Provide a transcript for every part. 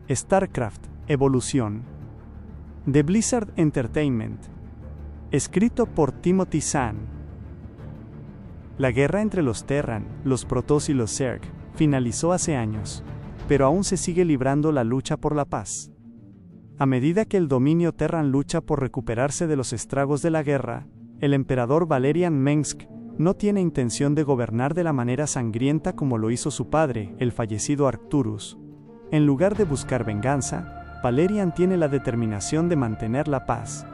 StarCraft: Evolución. De Blizzard Entertainment. Escrito por Timothy Zahn. La guerra entre los Terran, los Protoss y los Zerg finalizó hace años, pero aún se sigue librando la lucha por la paz. A medida que el dominio Terran lucha por recuperarse de los estragos de la guerra, el emperador Valerian Mengsk no tiene intención de gobernar de la manera sangrienta como lo hizo su padre, el fallecido Arcturus. En lugar de buscar venganza, Valerian tiene la determinación de mantener la paz.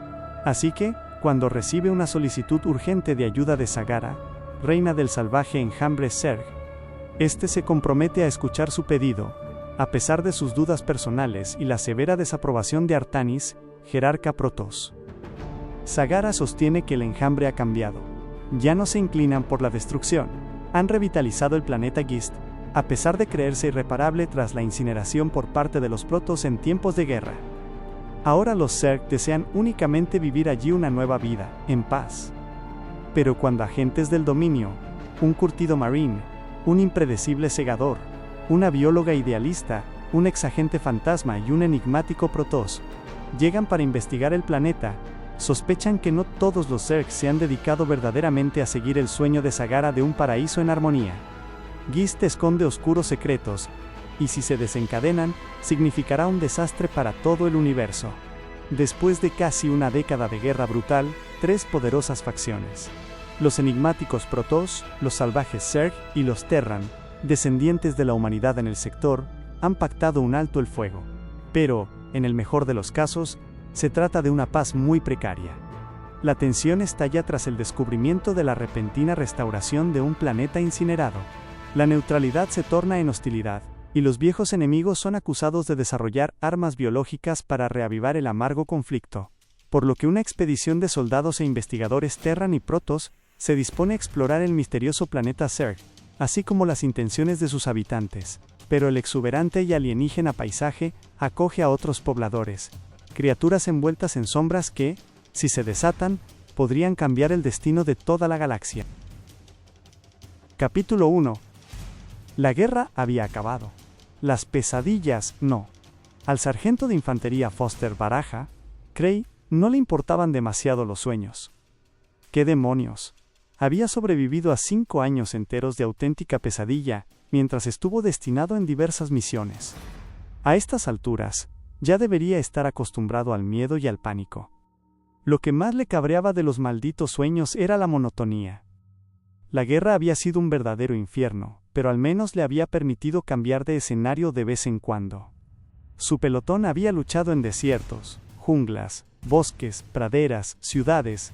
Así que, cuando recibe una solicitud urgente de ayuda de Zagara, reina del salvaje enjambre Zerg, este se compromete a escuchar su pedido, a pesar de sus dudas personales y la severa desaprobación de Artanis, jerarca Protoss. Zagara sostiene que el enjambre ha cambiado. Ya no se inclinan por la destrucción. Han revitalizado el planeta Gist, a pesar de creerse irreparable tras la incineración por parte de los Protoss en tiempos de guerra. Ahora los Zerg desean únicamente vivir allí una nueva vida, en paz. Pero cuando agentes del dominio, un curtido marine, un impredecible segador, una bióloga idealista, un exagente fantasma y un enigmático Protoss llegan para investigar el planeta, sospechan que no todos los Zerg se han dedicado verdaderamente a seguir el sueño de Zagara de un paraíso en armonía. Gist esconde oscuros secretos, y si se desencadenan, significará un desastre para todo el universo. Después de casi una década de guerra brutal, tres poderosas facciones: los enigmáticos Protoss, los salvajes Zerg y los Terran, descendientes de la humanidad en el sector, han pactado un alto el fuego. Pero, en el mejor de los casos, se trata de una paz muy precaria. La tensión estalla tras el descubrimiento de la repentina restauración de un planeta incinerado. La neutralidad se torna en hostilidad, y los viejos enemigos son acusados de desarrollar armas biológicas para reavivar el amargo conflicto, por lo que una expedición de soldados e investigadores Terran y Protoss se dispone a explorar el misterioso planeta Zerg, así como las intenciones de sus habitantes, pero el exuberante y alienígena paisaje acoge a otros pobladores, criaturas envueltas en sombras que, si se desatan, podrían cambiar el destino de toda la galaxia. Capítulo 1. La guerra había acabado. Las pesadillas no. Al sargento de infantería Foster Baraja, Cray, no le importaban demasiado los sueños. ¿Qué demonios? Había sobrevivido a 5 años enteros de auténtica pesadilla, mientras estuvo destinado en diversas misiones. A estas alturas, ya debería estar acostumbrado al miedo y al pánico. Lo que más le cabreaba de los malditos sueños era la monotonía. La guerra había sido un verdadero infierno, pero al menos le había permitido cambiar de escenario de vez en cuando. Su pelotón había luchado en desiertos, junglas, bosques, praderas, ciudades.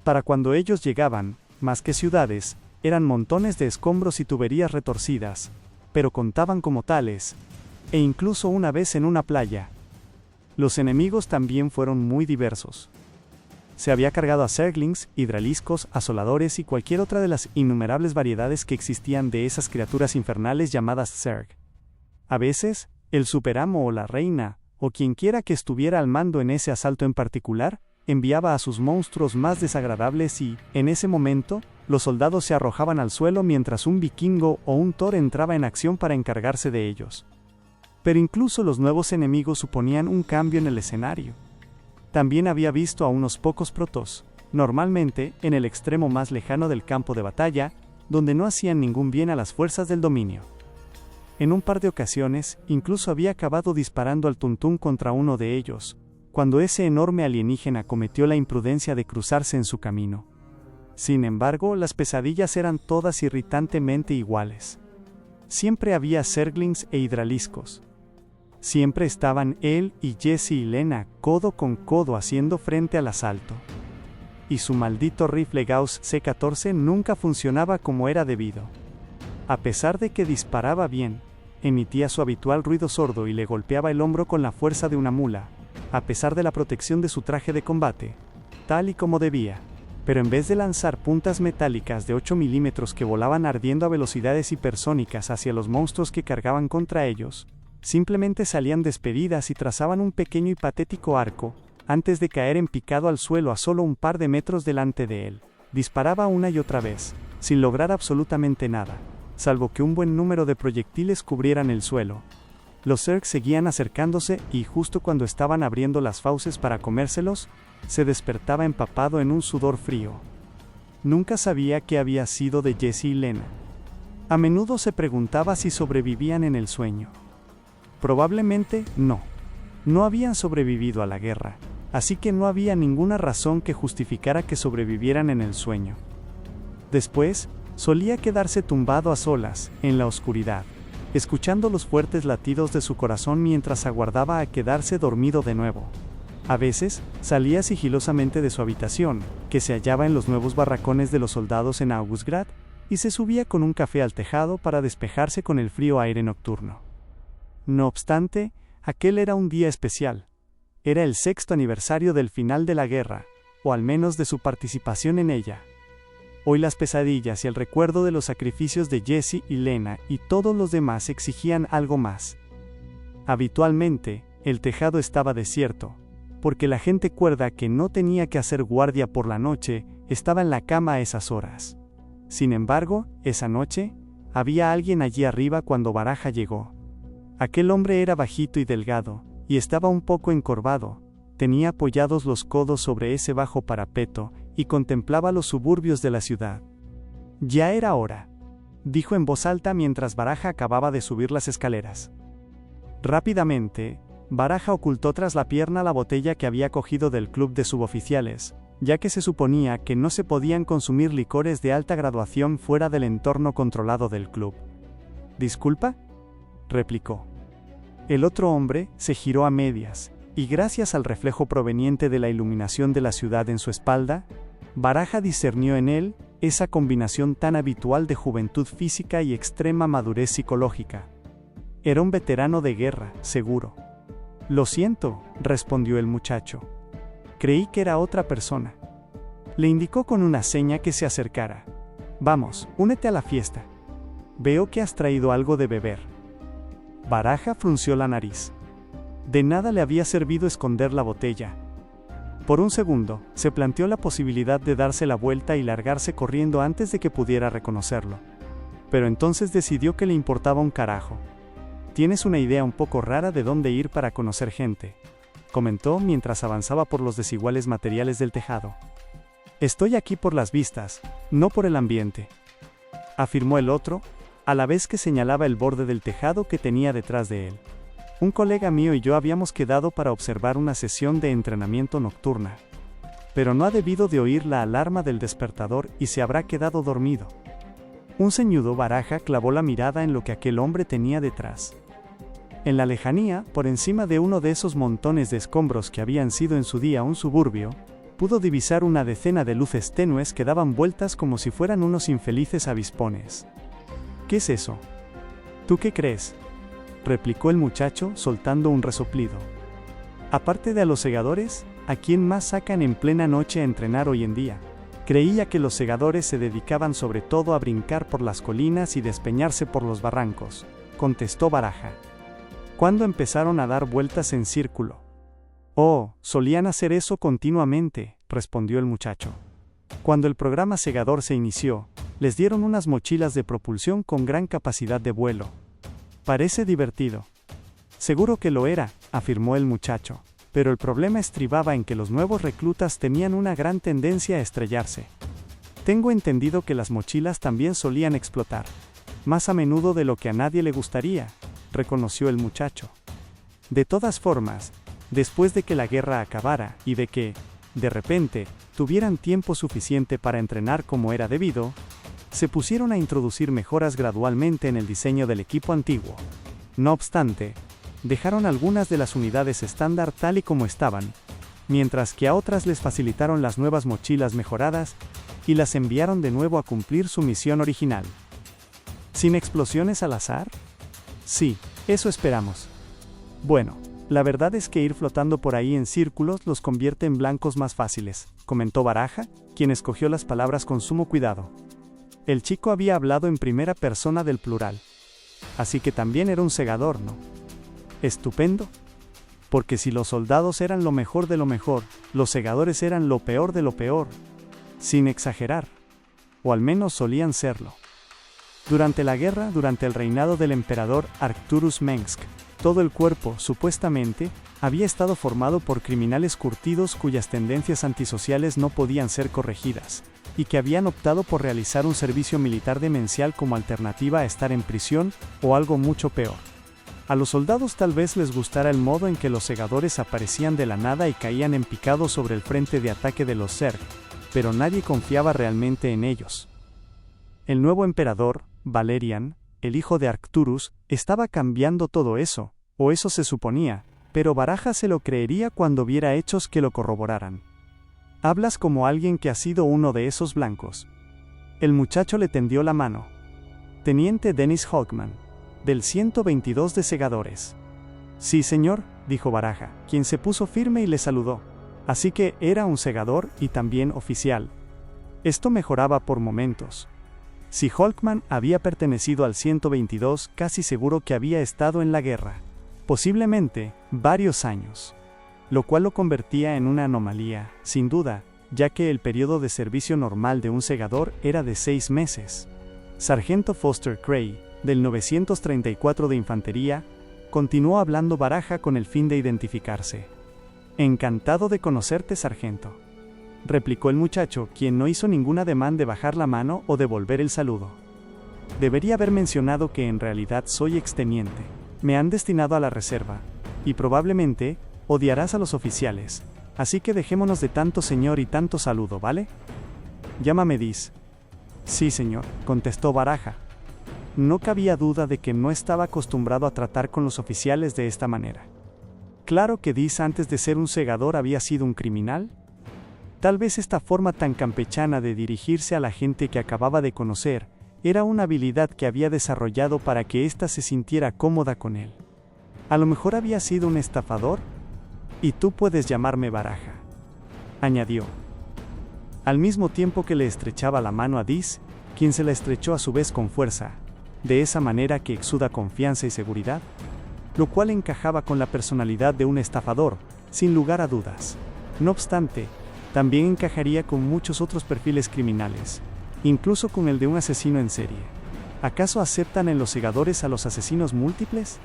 Para cuando ellos llegaban, más que ciudades, eran montones de escombros y tuberías retorcidas, pero contaban como tales, e incluso una vez en una playa. Los enemigos también fueron muy diversos. Se había cargado a Zerglings, hidraliscos, asoladores y cualquier otra de las innumerables variedades que existían de esas criaturas infernales llamadas Zerg. A veces, el superamo o la reina, o quienquiera que estuviera al mando en ese asalto en particular, enviaba a sus monstruos más desagradables y, en ese momento, los soldados se arrojaban al suelo mientras un vikingo o un Thor entraba en acción para encargarse de ellos. Pero incluso los nuevos enemigos suponían un cambio en el escenario. También había visto a unos pocos Protoss, normalmente en el extremo más lejano del campo de batalla, donde no hacían ningún bien a las fuerzas del dominio. En un par de ocasiones, incluso había acabado disparando al tuntún contra uno de ellos, cuando ese enorme alienígena cometió la imprudencia de cruzarse en su camino. Sin embargo, las pesadillas eran todas irritantemente iguales. Siempre había Zerglings e hidraliscos. Siempre estaban él y Jesse y Lena codo con codo haciendo frente al asalto. Y su maldito rifle Gauss C-14 nunca funcionaba como era debido. A pesar de que disparaba bien, emitía su habitual ruido sordo y le golpeaba el hombro con la fuerza de una mula, a pesar de la protección de su traje de combate, tal y como debía. Pero en vez de lanzar puntas metálicas de 8 milímetros que volaban ardiendo a velocidades hipersónicas hacia los monstruos que cargaban contra ellos, simplemente salían despedidas y trazaban un pequeño y patético arco, antes de caer en picado al suelo a solo un par de metros delante de él. Disparaba una y otra vez, sin lograr absolutamente nada, salvo que un buen número de proyectiles cubrieran el suelo. Los Zerg seguían acercándose y justo cuando estaban abriendo las fauces para comérselos, se despertaba empapado en un sudor frío. Nunca sabía qué había sido de Jesse y Lena. A menudo se preguntaba si sobrevivían en el sueño. Probablemente no. No habían sobrevivido a la guerra, así que no había ninguna razón que justificara que sobrevivieran en el sueño. Después, solía quedarse tumbado a solas, en la oscuridad, escuchando los fuertes latidos de su corazón mientras aguardaba a quedarse dormido de nuevo. A veces, salía sigilosamente de su habitación, que se hallaba en los nuevos barracones de los soldados en Augustgrad, y se subía con un café al tejado para despejarse con el frío aire nocturno. No obstante, aquel era un día especial. Era el 6º aniversario del final de la guerra, o al menos de su participación en ella. Hoy las pesadillas y el recuerdo de los sacrificios de Jesse y Lena y todos los demás exigían algo más. Habitualmente, el tejado estaba desierto, porque la gente cuerda que no tenía que hacer guardia por la noche estaba en la cama a esas horas. Sin embargo, esa noche, había alguien allí arriba cuando Baraja llegó. Aquel hombre era bajito y delgado, y estaba un poco encorvado. Tenía apoyados los codos sobre ese bajo parapeto, y contemplaba los suburbios de la ciudad. Ya era hora, dijo en voz alta mientras Baraja acababa de subir las escaleras. Rápidamente, Baraja ocultó tras la pierna la botella que había cogido del club de suboficiales, ya que se suponía que no se podían consumir licores de alta graduación fuera del entorno controlado del club. ¿Disculpa?, replicó. El otro hombre se giró a medias, y gracias al reflejo proveniente de la iluminación de la ciudad en su espalda, Baraja discernió en él esa combinación tan habitual de juventud física y extrema madurez psicológica. Era un veterano de guerra, seguro. Lo siento, respondió el muchacho. Creí que era otra persona. Le indicó con una seña que se acercara. Vamos, únete a la fiesta. Veo que has traído algo de beber. Baraja frunció la nariz. De nada le había servido esconder la botella. Por un segundo, se planteó la posibilidad de darse la vuelta y largarse corriendo antes de que pudiera reconocerlo. Pero entonces decidió que le importaba un carajo. Tienes una idea un poco rara de dónde ir para conocer gente, comentó mientras avanzaba por los desiguales materiales del tejado. Estoy aquí por las vistas, no por el ambiente, afirmó el otro, a la vez que señalaba el borde del tejado que tenía detrás de él. Un colega mío y yo habíamos quedado para observar una sesión de entrenamiento nocturna. Pero no ha debido de oír la alarma del despertador y se habrá quedado dormido. Un ceñudo Baraja clavó la mirada en lo que aquel hombre tenía detrás. En la lejanía, por encima de uno de esos montones de escombros que habían sido en su día un suburbio, pudo divisar una decena de luces tenues que daban vueltas como si fueran unos infelices avispones. ¿Qué es eso? ¿Tú qué crees?, replicó el muchacho soltando un resoplido. Aparte de a los segadores, ¿a quién más sacan en plena noche a entrenar hoy en día? Creía que los segadores se dedicaban sobre todo a brincar por las colinas y despeñarse por los barrancos, contestó Baraja. ¿Cuándo empezaron a dar vueltas en círculo? Oh, solían hacer eso continuamente, respondió el muchacho. Cuando el programa segador se inició, les dieron unas mochilas de propulsión con gran capacidad de vuelo. Parece divertido. Seguro que lo era, afirmó el muchacho, pero el problema estribaba en que los nuevos reclutas tenían una gran tendencia a estrellarse. Tengo entendido que las mochilas también solían explotar, más a menudo de lo que a nadie le gustaría, reconoció el muchacho. De todas formas, después de que la guerra acabara y de que, de repente, tuvieran tiempo suficiente para entrenar como era debido, se pusieron a introducir mejoras gradualmente en el diseño del equipo antiguo. No obstante, dejaron algunas de las unidades estándar tal y como estaban, mientras que a otras les facilitaron las nuevas mochilas mejoradas y las enviaron de nuevo a cumplir su misión original. ¿Sin explosiones al azar? Sí, eso esperamos. Bueno, la verdad es que ir flotando por ahí en círculos los convierte en blancos más fáciles, comentó Baraja, quien escogió las palabras con sumo cuidado. El chico había hablado en primera persona del plural. Así que también era un segador, ¿no? Estupendo. Porque si los soldados eran lo mejor de lo mejor, los segadores eran lo peor de lo peor. Sin exagerar. O al menos solían serlo. Durante la guerra, durante el reinado del emperador Arcturus Mengsk, Todo el cuerpo, supuestamente, había estado formado por criminales curtidos cuyas tendencias antisociales no podían ser corregidas, y que habían optado por realizar un servicio militar demencial como alternativa a estar en prisión, o algo mucho peor. A los soldados tal vez les gustara el modo en que los segadores aparecían de la nada y caían en picado sobre el frente de ataque de los Zerg, pero nadie confiaba realmente en ellos. El nuevo emperador, Valerian, el hijo de Arcturus, estaba cambiando todo eso, o eso se suponía, pero Baraja se lo creería cuando viera hechos que lo corroboraran. Hablas como alguien que ha sido uno de esos blancos. El muchacho le tendió la mano. Teniente Dennis Hawkman, del 122 de Segadores. Sí, señor, dijo Baraja, quien se puso firme y le saludó. Así que era un segador y también oficial. Esto mejoraba por momentos. Si Hawkman había pertenecido al 122, casi seguro que había estado en la guerra. Posiblemente, varios años. Lo cual lo convertía en una anomalía, sin duda, ya que el periodo de servicio normal de un segador era de 6 meses. Sargento Foster Cray, del 934 de Infantería, continuó hablando Baraja con el fin de identificarse. Encantado de conocerte, sargento, replicó el muchacho, quien no hizo ningún ademán de bajar la mano o devolver el saludo. Debería haber mencionado que en realidad soy exteniente. Me han destinado a la reserva, y probablemente odiarás a los oficiales, así que dejémonos de tanto señor y tanto saludo, ¿vale? Llámame Dis. Sí, señor, contestó Baraja. No cabía duda de que no estaba acostumbrado a tratar con los oficiales de esta manera. Claro que Dis antes de ser un segador había sido un criminal. Tal vez esta forma tan campechana de dirigirse a la gente que acababa de conocer era una habilidad que había desarrollado para que ésta se sintiera cómoda con él. A lo mejor había sido un estafador. Y tú puedes llamarme Baraja, añadió. Al mismo tiempo que le estrechaba la mano a Dis, quien se la estrechó a su vez con fuerza, de esa manera que exuda confianza y seguridad, lo cual encajaba con la personalidad de un estafador, sin lugar a dudas. No obstante, también encajaría con muchos otros perfiles criminales, incluso con el de un asesino en serie. ¿Acaso aceptan en los segadores a los asesinos múltiples?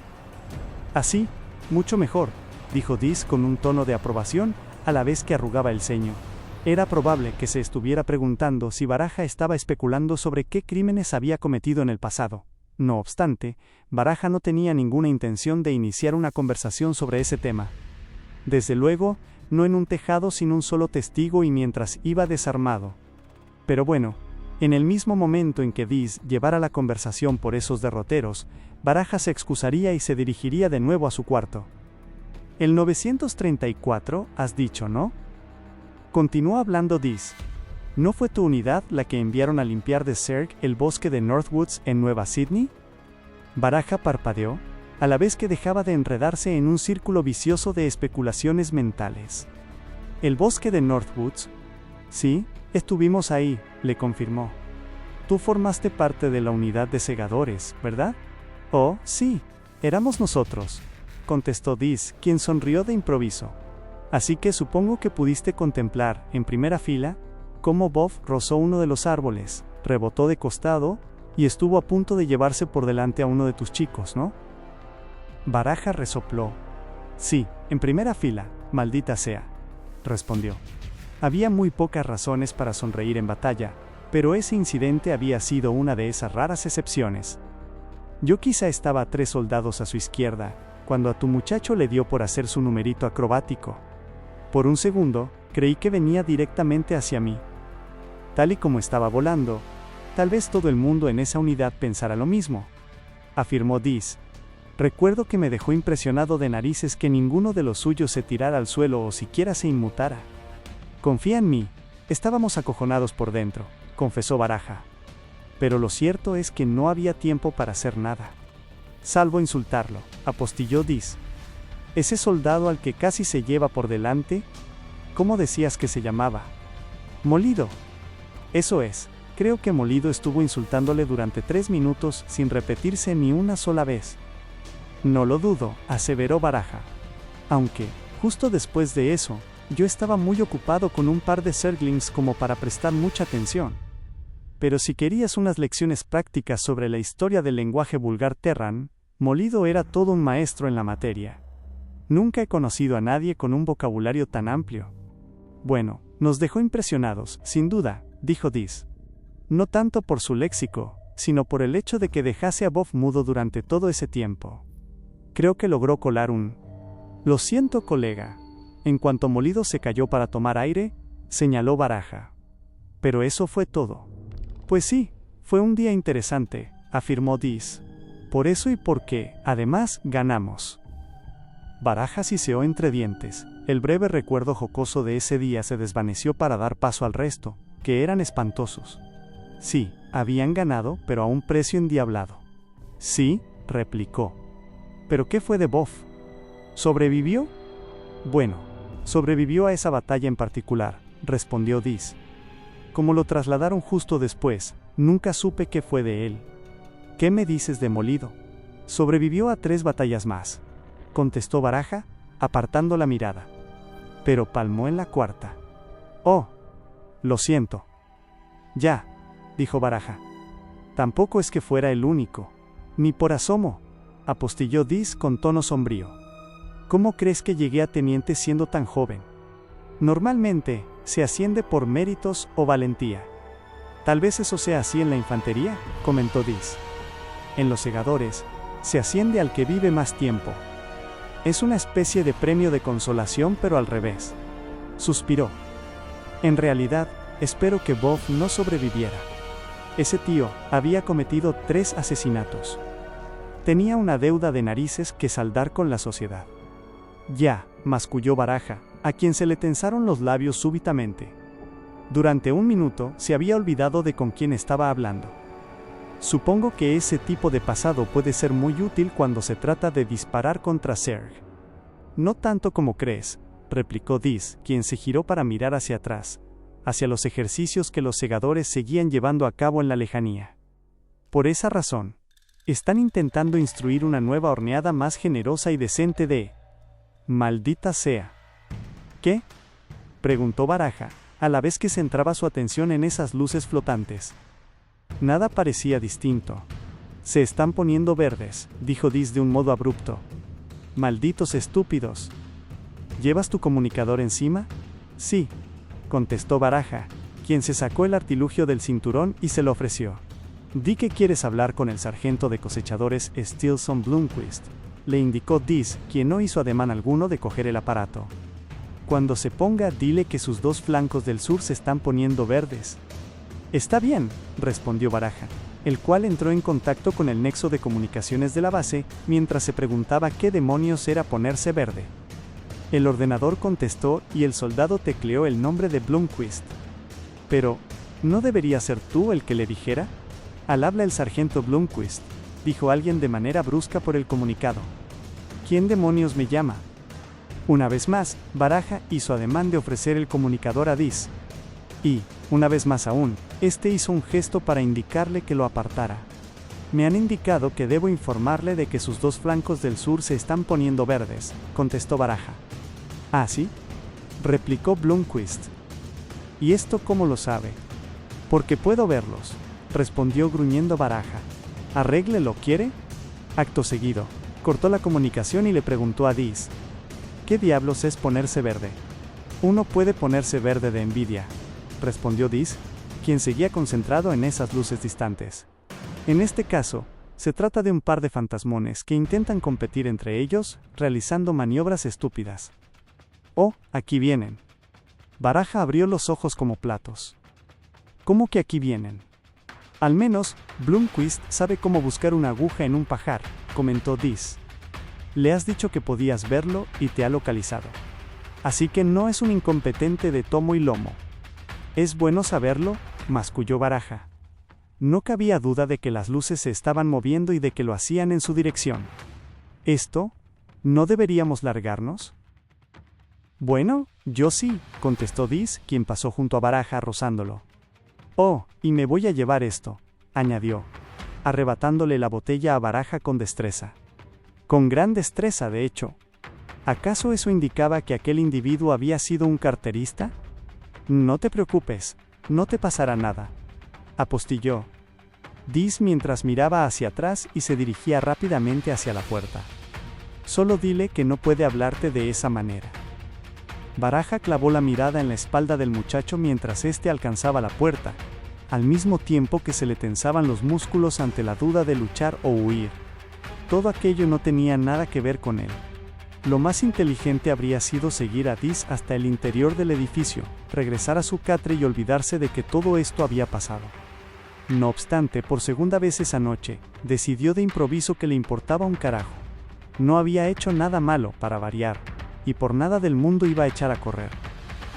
Así, mucho mejor, dijo Dis con un tono de aprobación, a la vez que arrugaba el ceño. Era probable que se estuviera preguntando si Baraja estaba especulando sobre qué crímenes había cometido en el pasado. No obstante, Baraja no tenía ninguna intención de iniciar una conversación sobre ese tema. Desde luego, no en un tejado sin un solo testigo y mientras iba desarmado. Pero bueno, en el mismo momento en que Dis llevara la conversación por esos derroteros, Baraja se excusaría y se dirigiría de nuevo a su cuarto. El 934, has dicho, ¿no? Continuó hablando Dis. ¿No fue tu unidad la que enviaron a limpiar de Zerg el bosque de Northwoods en Nueva Sydney? Baraja parpadeó, a la vez que dejaba de enredarse en un círculo vicioso de especulaciones mentales. ¿El bosque de Northwoods? Sí, estuvimos ahí, le confirmó. Tú formaste parte de la unidad de segadores, ¿verdad? Oh, sí, éramos nosotros, contestó Dis, quien sonrió de improviso. Así que supongo que pudiste contemplar, en primera fila, cómo Bob rozó uno de los árboles, rebotó de costado, y estuvo a punto de llevarse por delante a uno de tus chicos, ¿no? Baraja resopló. Sí, en primera fila, maldita sea, respondió. Había muy pocas razones para sonreír en batalla, pero ese incidente había sido una de esas raras excepciones. Yo quizá estaba a 3 soldados a su izquierda, cuando a tu muchacho le dio por hacer su numerito acrobático. Por un segundo, creí que venía directamente hacia mí. Tal y como estaba volando, tal vez todo el mundo en esa unidad pensara lo mismo, afirmó Dis. Recuerdo que me dejó impresionado de narices que ninguno de los suyos se tirara al suelo o siquiera se inmutara. Confía en mí, estábamos acojonados por dentro, confesó Baraja. Pero lo cierto es que no había tiempo para hacer nada. Salvo insultarlo, apostilló Dis. Ese soldado al que casi se lleva por delante, ¿cómo decías que se llamaba? Molido. Eso es, creo que Molido estuvo insultándole durante 3 minutos sin repetirse ni una sola vez. No lo dudo, aseveró Baraja. Aunque, justo después de eso, yo estaba muy ocupado con un par de Zerglings como para prestar mucha atención. Pero si querías unas lecciones prácticas sobre la historia del lenguaje vulgar Terran, Molido era todo un maestro en la materia. Nunca he conocido a nadie con un vocabulario tan amplio. Bueno, nos dejó impresionados, sin duda, dijo Diz. No tanto por su léxico, sino por el hecho de que dejase a Bob mudo durante todo ese tiempo. Creo que logró colar un «Lo siento, colega». En cuanto Molido se cayó para tomar aire, señaló Baraja. Pero eso fue todo. Pues sí, fue un día interesante, afirmó Diz. Por eso y porque, además, ganamos. Baraja siseó entre dientes. El breve recuerdo jocoso de ese día se desvaneció para dar paso al resto, que eran espantosos. Sí, habían ganado, pero a un precio endiablado. Sí, replicó. ¿Pero qué fue de Bob? ¿Sobrevivió? Bueno, sobrevivió a esa batalla en particular, respondió Diz. Como lo trasladaron justo después, nunca supe qué fue de él. ¿Qué me dices de Molido? Sobrevivió a 3 batallas más, contestó Baraja, apartando la mirada. Pero palmó en la 4ª. Oh, lo siento. Ya, dijo Baraja. Tampoco es que fuera el único. Ni por asomo, apostilló Diz con tono sombrío. ¿Cómo crees que llegué a teniente siendo tan joven? Normalmente, se asciende por méritos o valentía. Tal vez eso sea así en la infantería, comentó Diz. En los segadores, se asciende al que vive más tiempo. Es una especie de premio de consolación, pero al revés. Suspiró. En realidad, espero que Bob no sobreviviera. Ese tío había cometido 3 asesinatos. Tenía una deuda de narices que saldar con la sociedad. Ya, masculló Baraja, a quien se le tensaron los labios súbitamente. Durante un minuto se había olvidado de con quién estaba hablando. Supongo que ese tipo de pasado puede ser muy útil cuando se trata de disparar contra Zerg. No tanto como crees, replicó Diz, quien se giró para mirar hacia atrás, hacia los ejercicios que los segadores seguían llevando a cabo en la lejanía. Por esa razón, están intentando instruir una nueva horneada más generosa y decente de... Maldita sea. ¿Qué? Preguntó Baraja, a la vez que centraba su atención en esas luces flotantes. Nada parecía distinto. Se están poniendo verdes, dijo Diz de un modo abrupto. Malditos estúpidos. ¿Llevas tu comunicador encima? Sí, contestó Baraja, quien se sacó el artilugio del cinturón y se lo ofreció. Di que quieres hablar con el sargento de cosechadores Stilson Blomqvist, le indicó Diz, quien no hizo ademán alguno de coger el aparato. Cuando se ponga, dile que sus 2 flancos del sur se están poniendo verdes. Está bien, respondió Baraja, el cual entró en contacto con el nexo de comunicaciones de la base, mientras se preguntaba qué demonios era ponerse verde. El ordenador contestó y el soldado tecleó el nombre de Blomqvist. Pero, ¿no debería ser tú el que le dijera? Al habla el sargento Blomqvist, dijo alguien de manera brusca por el comunicado. ¿Quién demonios me llama? Una vez más, Baraja hizo ademán de ofrecer el comunicador a Diz. Y, una vez más aún, este hizo un gesto para indicarle que lo apartara. Me han indicado que debo informarle de que sus 2 flancos del sur se están poniendo verdes, contestó Baraja. ¿Ah, sí? Replicó Blomqvist. ¿Y esto cómo lo sabe? Porque puedo verlos, respondió gruñendo Baraja. ¿Arréglelo, quiere? Acto seguido, cortó la comunicación y le preguntó a Diz. ¿Qué diablos es ponerse verde? Uno puede ponerse verde de envidia, respondió Diz, quien seguía concentrado en esas luces distantes. En este caso, se trata de un par de fantasmones que intentan competir entre ellos, realizando maniobras estúpidas. Oh, aquí vienen. Baraja abrió los ojos como platos. ¿Cómo que aquí vienen? Al menos, Blomqvist sabe cómo buscar una aguja en un pajar, comentó Diz. Le has dicho que podías verlo y te ha localizado. Así que no es un incompetente de tomo y lomo. Es bueno saberlo, masculló Baraja. No cabía duda de que las luces se estaban moviendo y de que lo hacían en su dirección. ¿Esto? ¿No deberíamos largarnos? Bueno, yo sí, contestó Diz, quien pasó junto a Baraja rozándolo. Oh, y me voy a llevar esto, añadió, arrebatándole la botella a Baraja con destreza. Con gran destreza, de hecho. ¿Acaso eso indicaba que aquel individuo había sido un carterista? No te preocupes, no te pasará nada, apostilló. Dis mientras miraba hacia atrás y se dirigía rápidamente hacia la puerta. Solo dile que no puede hablarte de esa manera. Baraja clavó la mirada en la espalda del muchacho mientras éste alcanzaba la puerta, al mismo tiempo que se le tensaban los músculos ante la duda de luchar o huir. Todo aquello no tenía nada que ver con él. Lo más inteligente habría sido seguir a Dis hasta el interior del edificio, regresar a su catre y olvidarse de que todo esto había pasado. No obstante, por segunda vez esa noche, decidió de improviso que le importaba un carajo. No había hecho nada malo, para variar, y por nada del mundo iba a echar a correr.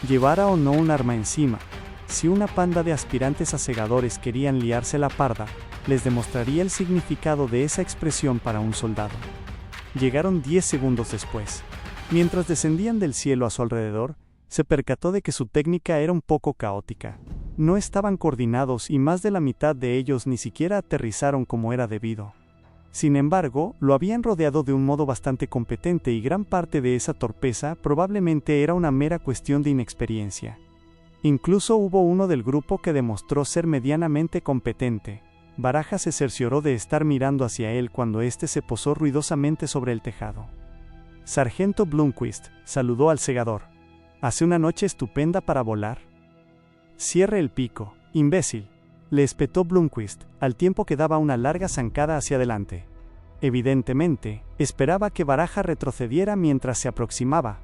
Llevara o no un arma encima, si una panda de aspirantes a segadores querían liarse la parda, les demostraría el significado de esa expresión para un soldado. Llegaron 10 segundos después. Mientras descendían del cielo a su alrededor, se percató de que su técnica era un poco caótica. No estaban coordinados y más de la mitad de ellos ni siquiera aterrizaron como era debido. Sin embargo, lo habían rodeado de un modo bastante competente y gran parte de esa torpeza probablemente era una mera cuestión de inexperiencia. Incluso hubo uno del grupo que demostró ser medianamente competente. Baraja se cercioró de estar mirando hacia él cuando éste se posó ruidosamente sobre el tejado. Sargento Blomqvist, saludó al segador. ¿Hace una noche estupenda para volar? Cierre el pico, imbécil, le espetó Blomqvist, al tiempo que daba una larga zancada hacia adelante. Evidentemente, esperaba que Baraja retrocediera mientras se aproximaba.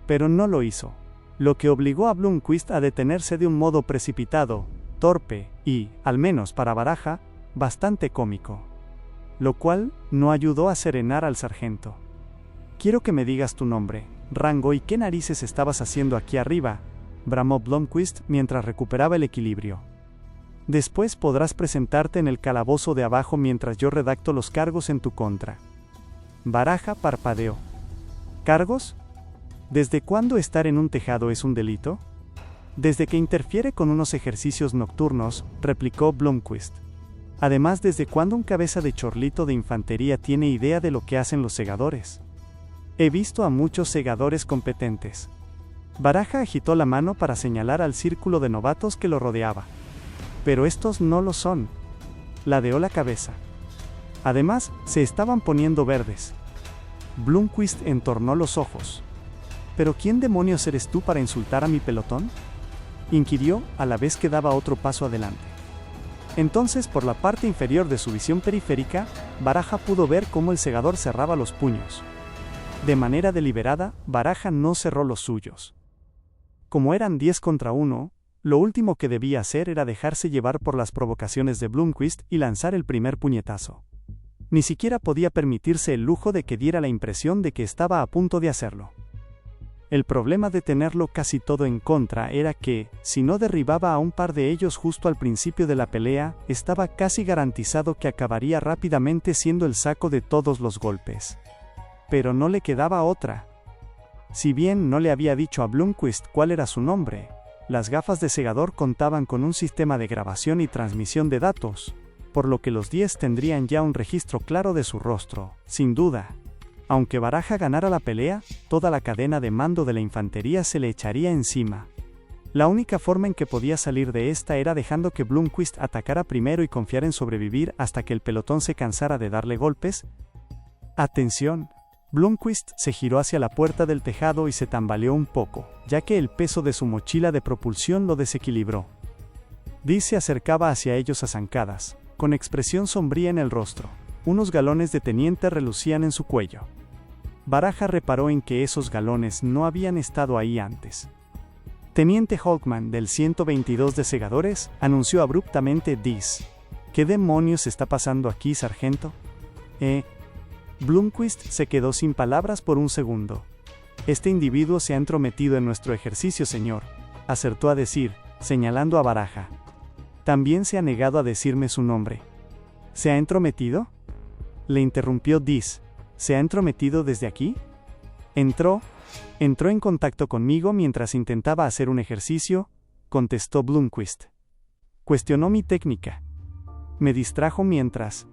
Pero no lo hizo, lo que obligó a Blomqvist a detenerse de un modo precipitado, torpe y, al menos para Baraja, bastante cómico. Lo cual no ayudó a serenar al sargento. Quiero que me digas tu nombre, rango y qué narices estabas haciendo aquí arriba, bramó Blomqvist mientras recuperaba el equilibrio. Después podrás presentarte en el calabozo de abajo mientras yo redacto los cargos en tu contra. Baraja parpadeó. ¿Cargos? ¿Desde cuándo estar en un tejado es un delito? Desde que interfiere con unos ejercicios nocturnos, replicó Blomqvist. Además, ¿desde cuándo un cabeza de chorlito de infantería tiene idea de lo que hacen los segadores? He visto a muchos segadores competentes. Baraja agitó la mano para señalar al círculo de novatos que lo rodeaba. Pero estos no lo son. Ladeó la cabeza. Además, se estaban poniendo verdes. Blomqvist entornó los ojos. ¿Pero quién demonios eres tú para insultar a mi pelotón?, inquirió, a la vez que daba otro paso adelante. Entonces, por la parte inferior de su visión periférica, Baraja pudo ver cómo el segador cerraba los puños. De manera deliberada, Baraja no cerró los suyos. Como eran 10 contra 1, lo último que debía hacer era dejarse llevar por las provocaciones de Blomqvist y lanzar el primer puñetazo. Ni siquiera podía permitirse el lujo de que diera la impresión de que estaba a punto de hacerlo. El problema de tenerlo casi todo en contra era que, si no derribaba a un par de ellos justo al principio de la pelea, estaba casi garantizado que acabaría rápidamente siendo el saco de todos los golpes. Pero no le quedaba otra. Si bien no le había dicho a Blomqvist cuál era su nombre, las gafas de segador contaban con un sistema de grabación y transmisión de datos, por lo que los 10 tendrían ya un registro claro de su rostro, sin duda. Aunque Baraja ganara la pelea, toda la cadena de mando de la infantería se le echaría encima. La única forma en que podía salir de esta era dejando que Blomqvist atacara primero y confiar en sobrevivir hasta que el pelotón se cansara de darle golpes. ¡Atención! Blomqvist se giró hacia la puerta del tejado y se tambaleó un poco, ya que el peso de su mochila de propulsión lo desequilibró. Dis se acercaba hacia ellos a zancadas, con expresión sombría en el rostro. Unos galones de teniente relucían en su cuello. Baraja reparó en que esos galones no habían estado ahí antes. Teniente Holkman, del 122 de segadores, anunció abruptamente Dis. ¿Qué demonios está pasando aquí, sargento? Blomqvist se quedó sin palabras por un segundo. Este individuo se ha entrometido en nuestro ejercicio, señor, acertó a decir, señalando a Baraja. También se ha negado a decirme su nombre. ¿Se ha entrometido?, le interrumpió Dis. ¿Se ha entrometido desde aquí? Entró en contacto conmigo mientras intentaba hacer un ejercicio, contestó Blomqvist. Cuestionó mi técnica. Me distrajo mientras.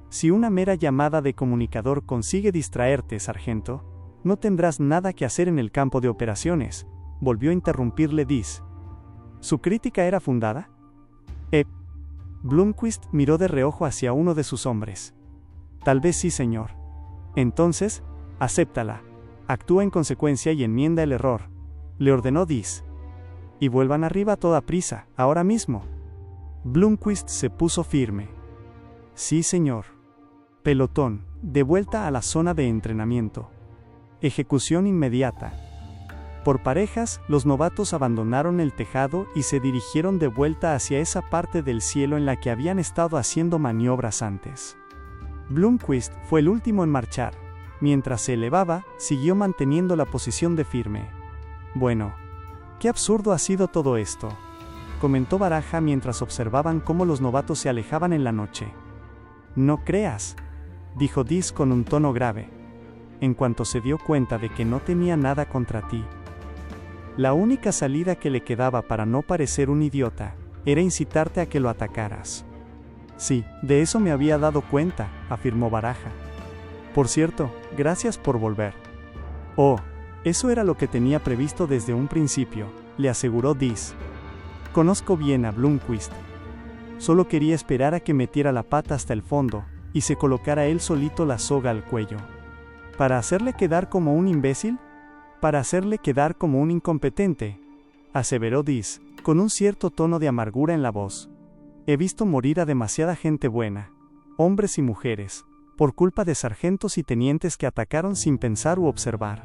Si una mera llamada de comunicador consigue distraerte, sargento, no tendrás nada que hacer en el campo de operaciones, volvió a interrumpirle Dis. ¿Su crítica era fundada? Blomqvist miró de reojo hacia uno de sus hombres. Tal vez sí, señor. Entonces, acéptala. Actúa en consecuencia y enmienda el error, le ordenó Dis. Y vuelvan arriba a toda prisa, ahora mismo. Blomqvist se puso firme. Sí, señor. Pelotón, de vuelta a la zona de entrenamiento. Ejecución inmediata. Por parejas, los novatos abandonaron el tejado y se dirigieron de vuelta hacia esa parte del cielo en la que habían estado haciendo maniobras antes. Blomqvist fue el último en marchar. Mientras se elevaba, siguió manteniendo la posición de firme. Bueno, qué absurdo ha sido todo esto, comentó Baraja mientras observaban cómo los novatos se alejaban en la noche. No creas, dijo Dis con un tono grave, en cuanto se dio cuenta de que no tenía nada contra ti. La única salida que le quedaba para no parecer un idiota era incitarte a que lo atacaras. Sí, de eso me había dado cuenta, afirmó Baraja. Por cierto, gracias por volver. Oh, eso era lo que tenía previsto desde un principio, le aseguró Dis. Conozco bien a Blomqvist. Solo quería esperar a que metiera la pata hasta el fondo y se colocara él solito la soga al cuello. ¿Para hacerle quedar como un imbécil? Para hacerle quedar como un incompetente, aseveró Dis, con un cierto tono de amargura en la voz. He visto morir a demasiada gente buena, hombres y mujeres, por culpa de sargentos y tenientes que atacaron sin pensar u observar.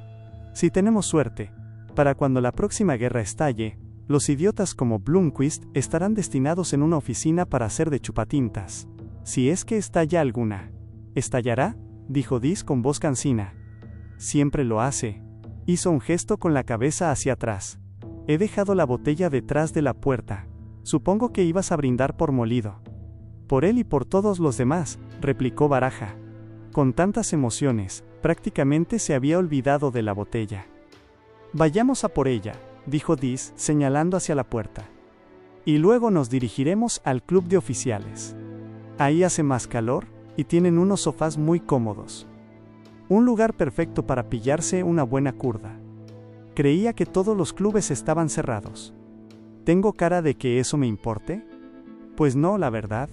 Si tenemos suerte, para cuando la próxima guerra estalle, los idiotas como Blomqvist estarán destinados en una oficina para hacer de chupatintas. Si es que estalla alguna. ¿Estallará?, dijo Dis con voz cansina. Siempre lo hace. Hizo un gesto con la cabeza hacia atrás. He dejado la botella detrás de la puerta. Supongo que ibas a brindar por molido. Por él y por todos los demás, replicó Baraja. Con tantas emociones, prácticamente se había olvidado de la botella. Vayamos a por ella, dijo Dis, señalando hacia la puerta. Y luego nos dirigiremos al club de oficiales. Ahí hace más calor, y tienen unos sofás muy cómodos. Un lugar perfecto para pillarse una buena curda. Creía que todos los clubes estaban cerrados. ¿Tengo cara de que eso me importe? Pues no, la verdad,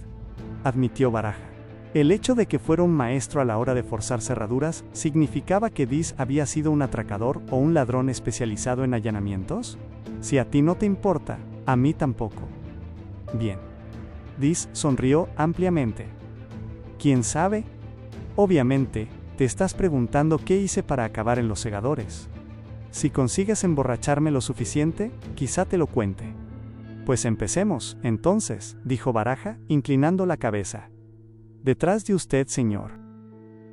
admitió Baraja. El hecho de que fuera un maestro a la hora de forzar cerraduras significaba que Dis había sido un atracador o un ladrón especializado en allanamientos. Si a ti no te importa, a mí tampoco. Bien. Dis sonrió ampliamente. ¿Quién sabe? Obviamente, te estás preguntando qué hice para acabar en los segadores. Si consigues emborracharme lo suficiente, quizá te lo cuente. Pues empecemos, entonces, dijo Baraja, inclinando la cabeza. Detrás de usted, señor.